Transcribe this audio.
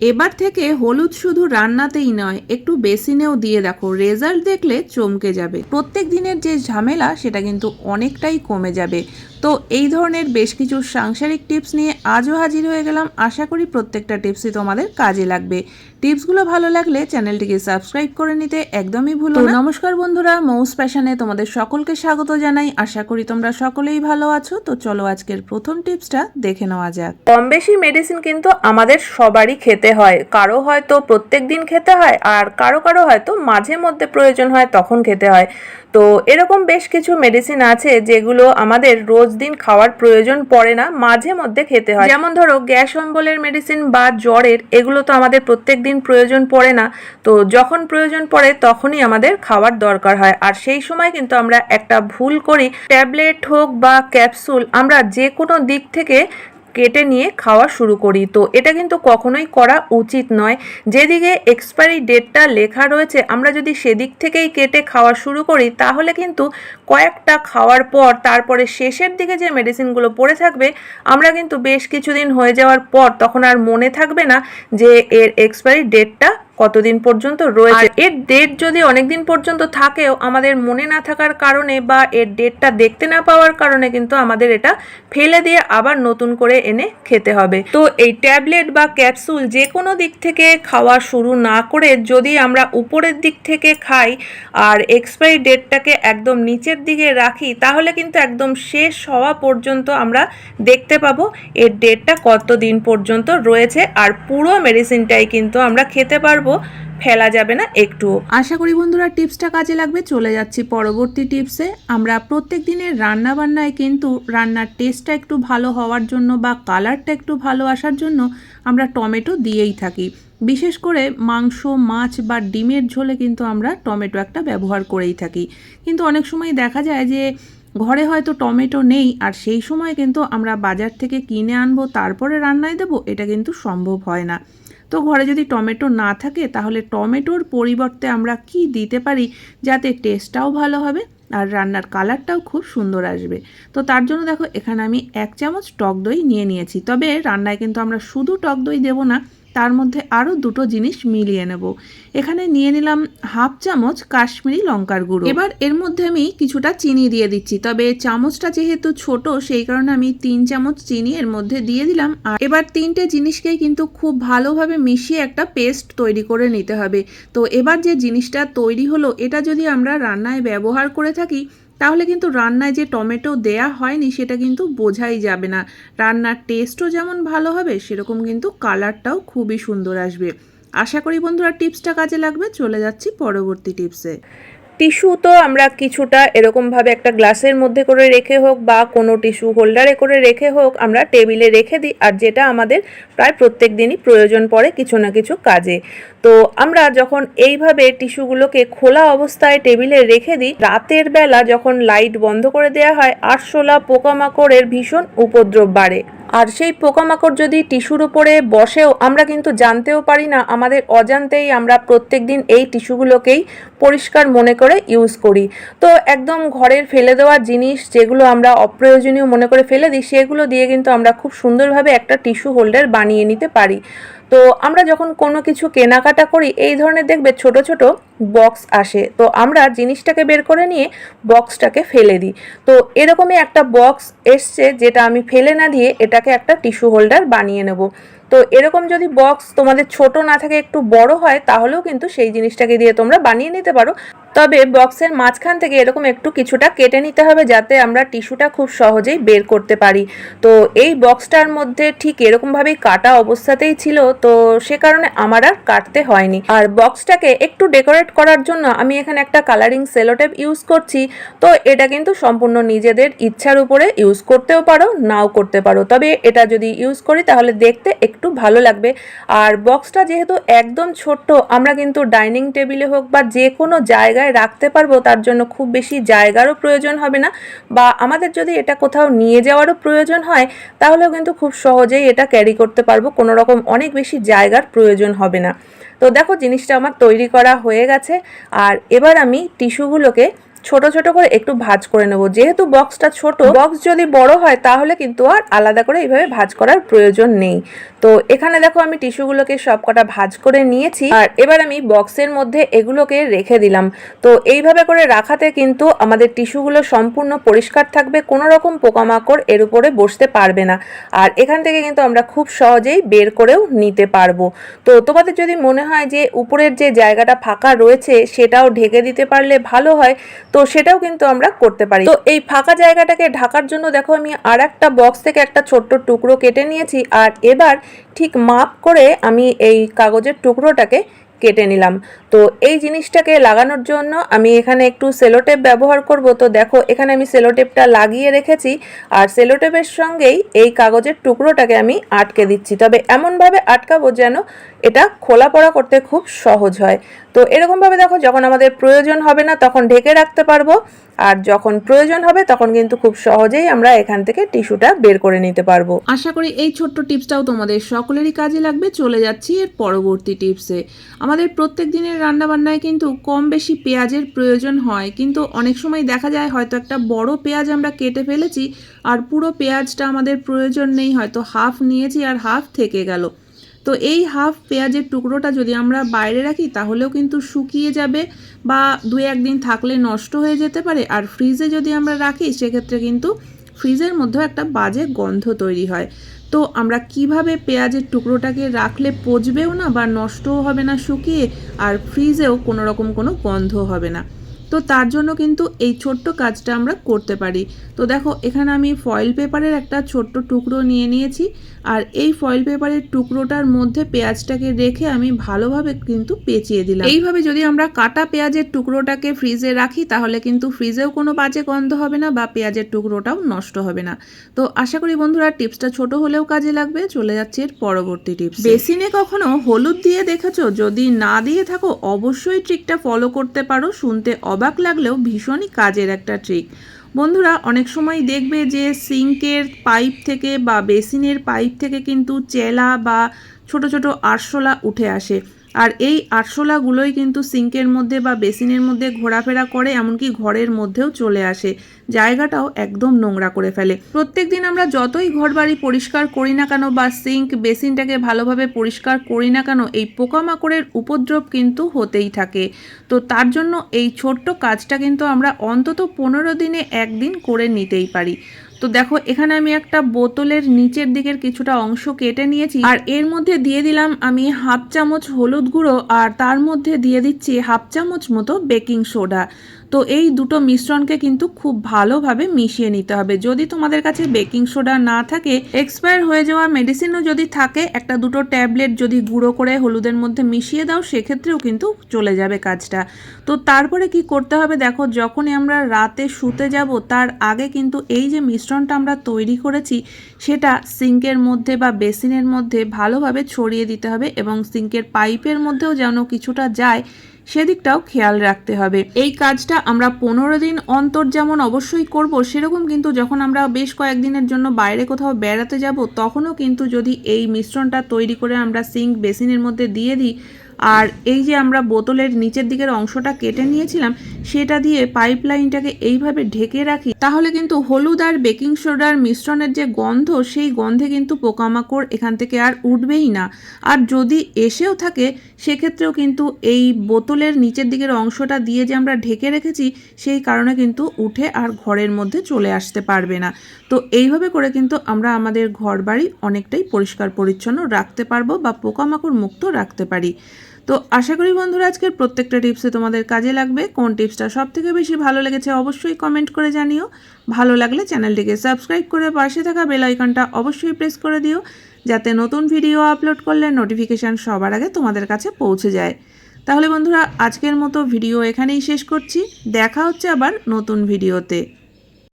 এবার থেকে হলুদ শুধু রান্নাতেই নয়, একটু বেসিনেও দিয়ে দেখো, রেজাল্ট দেখলে চমকে যাবে। প্রত্যেক দিনের যে ঝামেলা সেটা কিন্তু অনেকটাই কমে যাবে। তো এই ধরনের বেশ কিছু সাংসারিক টিপস নিয়ে আজও হাজির হয়ে গেলাম। আশা করি প্রত্যেকটা টিপসই তোমাদের কাজে লাগবে। টিপসগুলো ভালো লাগলে চ্যানেলটিকে সাবস্ক্রাইব করে নিতে একদমই ভুলো না। নমস্কার বন্ধুরা, মৌস প্যাশনে তোমাদের সকলকে স্বাগত জানাই। আশা করি তোমরা সকলেই ভালো আছো। তো চলো আজকের প্রথম টিপসটা দেখে নেওয়া যাক। কম বেশি মেডিসিন কিন্তু আমাদের সবারই খেতে হয়। কারো হয়তো প্রত্যেক দিন খেতে হয়, আর কারো কারো হয়তো মাঝে মধ্যে প্রয়োজন হয় তখন খেতে হয়। তো এরকম বেশ কিছু মেডিসিন আছে যেগুলো আমাদের রোজ দিন খাওয়ার প্রয়োজন পড়ে না, মাঝে মধ্যে খেতে হয়। যেমন ধরো গ্যাস অম্বলের মেডিসিন বা জ্বরের, এগুলো তো আমাদের প্রত্যেক দিন প্রয়োজন পড়ে না। তো যখন প্রয়োজন পড়ে তখনই আমাদের খাওয়ার দরকার হয়। আর সেই সময় কিন্তু আমরা একটা ভুল করি, ট্যাবলেট হোক বা ক্যাপসুল আমরা যে কোনো দিক থেকে কেটে নিয়ে খাওয়া শুরু করি। তো এটা কিন্তু কখনোই করা উচিত নয়। যেদিকে এক্সপায়ারি ডেটটা লেখা রয়েছে আমরা যদি সেদিক থেকেই কেটে খাওয়া শুরু করি, তাহলে কিন্তু কয়েকটা খাওয়ার পর তারপরে শেষের দিকে যে মেডিসিনগুলো পড়ে থাকবে, আমরা কিন্তু বেশ কিছুদিন হয়ে যাওয়ার পর তখন আর মনে থাকবে না যে এর এক্সপায়ারি ডেটটা কতদিন পর্যন্ত রয়েছে। এর ডেট যদি অনেকদিন পর্যন্ত থাকেও আমাদের মনে না থাকার কারণে বা এর ডেটটা দেখতে না পাওয়ার কারণে কিন্তু আমাদের এটা ফেলে দিয়ে আবার নতুন করে এনে খেতে হবে। তো এই ট্যাবলেট বা ক্যাপসুল যে কোনো দিক থেকে খাওয়া শুরু না করে যদি আমরা উপরের দিক থেকে খাই আর এক্সপায়ারি ডেটটাকে একদম নিচের দিকে রাখি, তাহলে কিন্তু একদম শেষ হওয়া পর্যন্ত আমরা দেখতে পাবো এর ডেটটা কতদিন পর্যন্ত রয়েছে। আর পুরো মেডিসিনটাই কিন্তু আমরা খেতে পারবো, ফেলা যাবে না একটু। আশা করি বন্ধুরা টিপসটা কাজে লাগবে। চলে যাচ্ছি পরবর্তী টিপসে। আমরা প্রত্যেক দিনের রান্না বান্নায় কিন্তু রান্নার টেস্টটা একটু ভালো হওয়ার জন্য বা কালারটা একটু ভালো আসার জন্য আমরা টমেটো দিয়েই থাকি। বিশেষ করে মাংস, মাছ বা ডিমের ঝোলে কিন্তু আমরা টমেটো একটা ব্যবহার করেই থাকি। কিন্তু অনেক সময় দেখা যায় যে ঘরে হয়তো টমেটো নেই, আর সেই সময় কিন্তু আমরা বাজার থেকে কিনে আনবো তারপরে রান্নায় দেবো, এটা কিন্তু সম্ভব হয় না। তো ঘরে যদি টমেটো না থাকে তাহলে টমেটোর পরিবর্তে আমরা কি দিতে পারি যাতে টেস্টটাও ভালো হবে আর রান্নার কালারটাও খুব সুন্দর আসবে। তো তার জন্য দেখো এখানে আমি 1 চামচ টক দই নিয়ে নিয়েছি। তবে রান্নায় কিন্তু আমরা শুধু টক দই দেবো না, তার মধ্যে আরও দুটো জিনিস মিলিয়ে নেব। এখানে নিয়ে নিলাম 1/2 চামচ কাশ্মীরি লঙ্কার গুঁড়ো। এবার এর মধ্যে আমি কিছুটা চিনি দিয়ে দিচ্ছি। তবে চামচটা যেহেতু ছোট সেই কারণে আমি 3 চামচ চিনি এর মধ্যে দিয়ে দিলাম। আর এবার তিনটে জিনিসকেই কিন্তু খুব ভালোভাবে মিশিয়ে একটা পেস্ট তৈরি করে নিতে হবে। তো এবার যে জিনিসটা তৈরি হলো, এটা যদি আমরা রান্নায় ব্যবহার করে থাকি তাহলে কিন্তু রান্নায় যে টমেটো দেয়া হয়নি সেটা কিন্তু বোঝাই যাবে না। রান্নার টেস্টও যেমন ভালো হবে সেরকম কিন্তু কালারটাও খুবই সুন্দর আসবে। আশা করি বন্ধুরা টিপসটা কাজে লাগবে। চলে যাচ্ছি পরবর্তী টিপসে। টিস্যু তো আমরা কিছুটা এরকমভাবে একটা গ্লাসের মধ্যে করে রেখে হোক বা কোনো টিস্যু হোল্ডারে করে রেখে হোক আমরা টেবিলে রেখে দিই, আর যেটা আমাদের প্রায় প্রত্যেক দিনই প্রয়োজন পড়ে কিছু না কিছু কাজে। তো আমরা যখন এইভাবে টিস্যুগুলোকে খোলা অবস্থায় টেবিলে রেখে দিই, রাতের বেলা যখন লাইট বন্ধ করে দেওয়া হয় আরশোলা পোকামাকড়ের ভীষণ উপদ্রব বাড়ে। আর সেই পোকামাকড় যদি টিস্যুর উপরে বসেও আমরা কিন্তু জানতেও পারি না, আমাদের অজান্তেই আমরা প্রত্যেক দিন এই টিস্যুগুলোকেই পরিষ্কার মনে করে ইউজ করি। তো একদম ঘরের ফেলে দেওয়া জিনিস যেগুলো আমরা অপ্রয়োজনীয় মনে করে ফেলে দিই, সেগুলো দিয়ে কিন্তু আমরা খুব সুন্দরভাবে একটা টিস্যু হোল্ডার বানিয়ে নিতে পারি। তো আমরা যখন কোনো কিছু কেনাকাটা করি এই ধরনের দেখবে ছোট ছোট বক্স আসে, তো আমরা জিনিসটাকে বের করে নিয়ে বক্সটাকে ফেলে দিই। তো এরকমই একটা বক্স এসছে যেটা আমি ফেলে না দিয়ে এটাকে একটা টিস্যু হোল্ডার বানিয়ে নেব। তো এরকম যদি বক্স তোমাদের ছোট না থাকে, একটু বড় হয়, তাহলেও কিন্তু সেই জিনিসটাকে দিয়ে তোমরা বানিয়ে নিতে পারো। তবে বক্সের মাঝখান থেকে এরকম একটু কিছুটা কেটে নিতে হবে যাতে আমরা টিস্যুটা খুব সহজেই বের করতে পারি। তো এই বক্সটার মধ্যে ঠিক এরকমভাবেই কাটা অবস্থাতেই ছিল, তো সে কারণে আমার আর কাটতে হয়নি। আর বক্সটাকে একটু ডেকোরেট করার জন্য আমি এখানে একটা কালারিং সেলোটেপ ইউজ করছি। তো এটা কিন্তু সম্পূর্ণ নিজেদের ইচ্ছার উপরে ইউজ করতেও পারো, নাও করতে পারো, তবে এটা যদি ইউজ করি তাহলে দেখতে একটু ভালো লাগবে। আর বক্সটা যেহেতু একদম ছোট্ট, আমরা কিন্তু ডাইনিং টেবিলে হোক বা যে কোনো জায়গায় রাখতে পারবো, তার জন্য খুব বেশি জায়গারও প্রয়োজন হবে না। বা আমাদের যদি এটা কোথাও নিয়ে যাওয়ারও প্রয়োজন হয় তাহলেও কিন্তু খুব সহজেই এটা ক্যারি করতে পারবো, কোনো রকম অনেক বেশি জায়গার প্রয়োজন হবে না। তো দেখো জিনিসটা আমার তৈরি করা হয়ে গেছে। আর এবার আমি টিস্যুগুলোকে ছোট ছোট করে একটু ভাঁজ করে নেব। যেহেতু বক্সটা ছোট, বক্স যদি বড় হয় তাহলে কিন্তু আর আলাদা করে এইভাবে ভাঁজ করার প্রয়োজন নেই। তো এখানে দেখো আমি টিস্যুগুলোকে সবকটা ভাঁজ করে নিয়েছি, আর এবার আমি বক্সের মধ্যে এগুলোকে রেখে দিলাম। তো এইভাবে করে রাখাতে কিন্তু আমাদের টিস্যুগুলো সম্পূর্ণ পরিষ্কার থাকবে, কোনো রকম পোকামাকড় এর উপরে বসতে পারবে না, আর এখান থেকে কিন্তু আমরা খুব সহজেই বের করেও নিতে পারবো। তো তোমাদের যদি মনে হয় যে উপরের যে জায়গাটা ফাঁকা রয়েছে সেটাও ঢেকে দিতে পারলে ভালো হয়, তো সেটাও কিন্তু আমরা করতে পারি। তো এই ফাঁকা জায়গাটাকে ঢাকার জন্য দেখো আমি আর একটা বক্স থেকে একটা ছোট্ট টুকরো কেটে নিয়েছি, আর এবার ঠিক মাপ করে আমি এই কাগজের টুকরোটাকে কেটে নিলাম। তো এই জিনিসটাকে লাগানোর জন্য আমি এখানে একটু সেলোটেপ ব্যবহার করব। তো দেখো এখানে আমি সেলোটেপটা লাগিয়ে রেখেছি, আর সেলোটেপের সঙ্গেই এই কাগজের টুকরোটাকে আমি আটকে দিচ্ছি। তবে এমনভাবে আটকাবো যেন এটা খোলা পড়া করতে খুব সহজ হয়। তো এরকমভাবে দেখো যখন আমাদের প্রয়োজন হবে না তখন ঢেকে রাখতে পারবো, আর যখন প্রয়োজন হবে তখন কিন্তু খুব সহজেই আমরা এখান থেকে টিস্যুটা বের করে নিতে পারবো। আশা করি এই ছোট্ট টিপসটাও তোমাদের সকলেরই কাজে লাগবে। চলে যাচ্ছি এর পরবর্তী টিপসে। আমাদের প্রত্যেক দিনের রান্নাবান্নায় কিন্তু কম বেশি পেঁয়াজের প্রয়োজন হয়, কিন্তু অনেক সময় দেখা যায় হয়তো একটা বড় পেঁয়াজ আমরা কেটে ফেলেছি আর পুরো পেঁয়াজটা আমাদের প্রয়োজন নেই, হয়তো হাফ নিয়েছি আর হাফ থেকে গেল। তো এই হাফ পেঁয়াজের টুকরোটা যদি আমরা বাইরে রাখি তাহলেও কিন্তু শুকিয়ে যাবে বা 2-1 দিন থাকলে নষ্ট হয়ে যেতে পারে। আর ফ্রিজে যদি আমরা রাখি সেক্ষেত্রে কিন্তু ফ্রিজের মধ্যেও একটা বাজে গন্ধ তৈরি হয়। তো আমরা কিভাবে পেঁয়াজের টুকরোটাকে রাখলে পচবেও না বা নষ্টও হবে না শুকিয়ে, আর ফ্রিজেও কোনো রকম কোনো গন্ধ হবে না। তো তার জন্য কিন্তু এই ছোট্ট কাজটা আমরা করতে পারি। তো দেখো এখানে আমি ফয়েল পেপারের একটা ছোট্ট টুকরো নিয়ে নিয়েছি, আর এই ফয়েল পেপারের টুকরোটার মধ্যে পেঁয়াজটাকে রেখে আমি ভালোভাবে কিন্তু পেঁচিয়ে দিলাম। এইভাবে যদি আমরা কাটা পেঁয়াজের টুকরোটাকে ফ্রিজে রাখি তাহলে কিন্তু ফ্রিজেও কোনো বাজে গন্ধ হবে না বা পেঁয়াজের টুকরোটাও নষ্ট হবে না। তো আশা করি বন্ধুরা টিপসটা ছোট হলেও কাজে লাগবে। চলে যাচ্ছে এর পরবর্তী টিপস। বেসিনে কখনো হলুদ দিয়ে দেখেছো? যদি না দিয়ে থাকো অবশ্যই ট্রিকটা ফলো করতে পারো। শুনতে অবাক লাগলেও ভীষণই কাজের একটা ট্রিক। বন্ধুরা অনেক সময় দেখবে যে সিঙ্কের পাইপ থেকে বা বেসিনের পাইপ থেকে কিন্তু চেলা বা ছোট ছোট আরশোলা উঠে আসে, আর এই আরশোলাগুলোই কিন্তু সিঙ্কের মধ্যে বা বেসিনের মধ্যে ঘোরাফেরা করে, এমনকি ঘরের মধ্যেও চলে আসে, জায়গাটাও একদম নোংরা করে ফেলে। প্রত্যেকদিন আমরা যতই ঘরবাড়ি পরিষ্কার করি না কেন বা সিঙ্ক বেসিনটাকে ভালোভাবে পরিষ্কার করি না কেন, এই পোকামাকড়ের উপদ্রব কিন্তু হতেই থাকে। তো তার জন্য এই ছোট্ট কাজটা কিন্তু আমরা অন্তত 15 দিনে একদিন করে নিতেই পারি। তো দেখো এখানে আমি একটা বোতলের নিচের দিকের কিছুটা অংশ কেটে নিয়েছি, আর এর মধ্যে দিয়ে দিলাম আমি হাফ চামচ হলুদ গুঁড়ো, আর তার মধ্যে দিয়ে দিচ্ছি হাফ চামচ মতো বেকিং সোডা। তো এই দুটো মিশ্রণকে কিন্তু খুব ভালোভাবে মিশিয়ে নিতে হবে। যদি তোমাদের কাছে বেকিং সোডা না থাকে, এক্সপায়ার হয়ে যাওয়া মেডিসিনও যদি থাকে, একটা দুটো ট্যাবলেট যদি গুঁড়ো করে হলুদের মধ্যে মিশিয়ে দাও সেক্ষেত্রেও কিন্তু চলে যাবে কাজটা। তো তারপরে কি করতে হবে দেখো, যখনই আমরা রাতে শুতে যাব তার আগে কিন্তু এই যে মিশ্রণটা আমরা তৈরি করেছি সেটা সিঙ্কের মধ্যে বা বেসিনের মধ্যে ভালোভাবে ছড়িয়ে দিতে হবে, এবং সিঙ্কের পাইপের মধ্যেও যেন কিছুটা যায় সেদিকটাও খেয়াল রাখতে হবে। এই কাজটা আমরা 15 দিন অন্তর যেমন অবশ্যই করব, সেরকম কিন্তু যখন আমরা বেশ কয়েকদিনের জন্য বাইরে কোথাও বেড়াতে যাব তখনও কিন্তু যদি এই মিশ্রণটা তৈরি করে আমরা সিঙ্ক বেসিনের মধ্যে দিয়ে দিই, আর এই যে আমরা বোতলের নিচের দিকের অংশটা কেটে নিয়েছিলাম সেটা দিয়ে পাইপ লাইনটাকে এইভাবে ঢেকে রাখি, তাহলে কিন্তু হলুদ আর বেকিং সোডার মিশ্রণের যে গন্ধ, সেই গন্ধে কিন্তু পোকামাকড় এখান থেকে আর উঠবেই না। আর যদি এসেও থাকে সেক্ষেত্রেও কিন্তু এই বোতলের নিচের দিকের অংশটা দিয়ে যে আমরা ঢেকে রেখেছি সেই কারণে কিন্তু উঠে আর ঘরের মধ্যে চলে আসতে পারবে না। তো এইভাবে করে কিন্তু আমরা আমাদের ঘর বাড়ি অনেকটাই পরিষ্কার পরিচ্ছন্ন রাখতে পারবো বা পোকামাকড় মুক্ত রাখতে পারি। তো আশা করি বন্ধুরা আজকের প্রত্যেকটা টিপসে তোমাদের কাজে লাগবে। কোন টিপসটা সব থেকে বেশি ভালো লেগেছে অবশ্যই কমেন্ট করে জানিও। ভালো লাগলে চ্যানেলটিকে সাবস্ক্রাইব করে পাশে থাকা বেল আইকনটা অবশ্যই প্রেস করে দিও, যাতে নতুন ভিডিও আপলোড করলে নোটিফিকেশান সবার আগে তোমাদের কাছে পৌঁছে যায়। তাহলে বন্ধুরা আজকের মতো ভিডিও এখানেই শেষ করছি। দেখা হচ্ছে আবার নতুন ভিডিওতে।